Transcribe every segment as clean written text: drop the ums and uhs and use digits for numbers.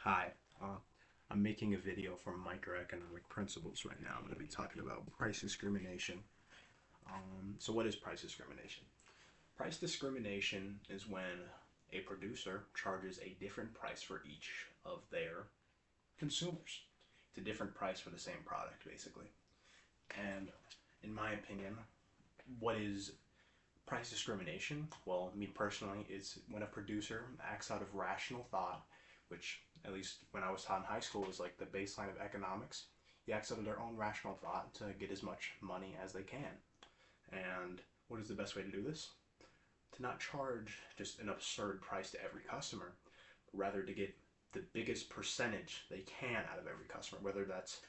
Hi, I'm making a video for microeconomic principles right now. I'm going to be talking about price discrimination. So what is price discrimination? Price discrimination is when a producer charges a different price for each of their consumers. It's a different price for the same product, basically. And in my opinion, what is price discrimination? Well, me personally, it's when a producer acts out of rational thought, which at least when I was taught in high school was like the baseline of economics. He acts out of their own rational thought to get as much money as they can. And what is the best way to do this? To not charge just an absurd price to every customer, but rather to get the biggest percentage they can out of every customer, whether that's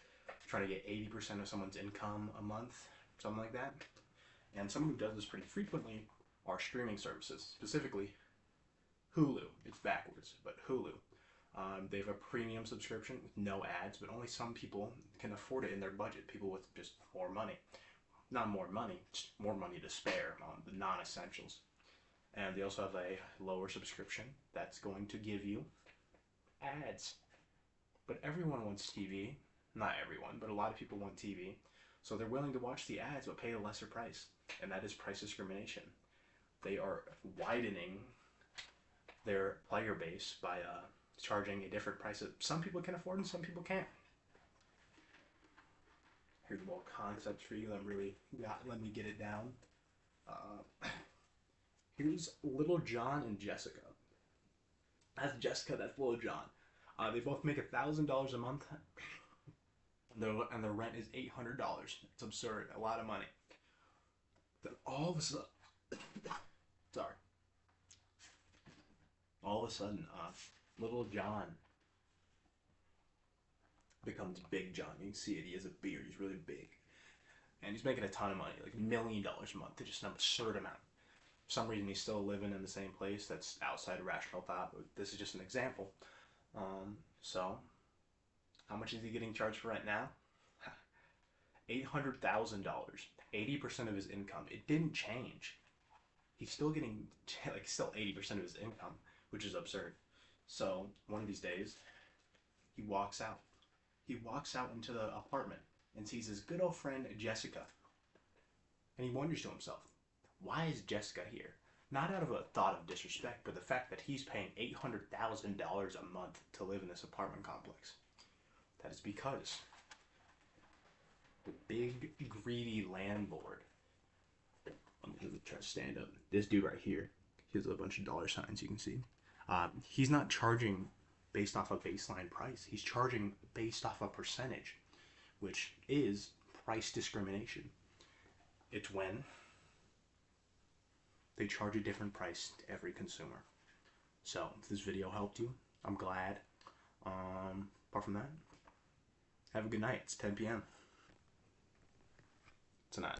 trying to get 80% of someone's income a month, something like that. And someone who does this pretty frequently are streaming services, specifically Hulu. It's backwards, but Hulu. They have a premium subscription with no ads, but only some people can afford it in their budget. People with just more money. Not more money, just more money to spare on the non-essentials. And they also have a lower subscription that's going to give you ads. But everyone wants TV. Not everyone, but a lot of people want TV. So they're willing to watch the ads but pay a lesser price. And that is price discrimination. They are widening their player base by charging a different price that some people can afford and some people can't. Here's a little concept for you that really let me get it down. Here's Little John and Jessica. That's Jessica, that's Little John. They both make $1,000 a month, and their rent is $800. It's absurd, a lot of money. Then all of a sudden, sorry, all of a sudden, Little John becomes Big John. You can see it. He has a beard. He's really big, and he's making a ton of money, like $1 million a month. It's just an absurd amount. For some reason, he's still living in the same place. That's outside of rational thought. But this is just an example. So, how much is he getting charged for rent now? $800,000. 80% of his income. It didn't change. He's still getting still 80% of his income, which is absurd. So one of these days, he walks out. He walks out into the apartment and sees his good old friend Jessica. And he wonders to himself, why is Jessica here? Not out of a thought of disrespect, but the fact that he's paying $800,000 a month to live in this apartment complex. That is because the big greedy landlord, I'm going to try to stand up. This dude right here, he has a bunch of dollar signs you can see. He's not charging based off a baseline price. He's charging based off a percentage, which is price discrimination. It's when they charge a different price to every consumer. So if this video helped you, I'm glad. Apart from that, have a good night. It's 10 p.m. tonight.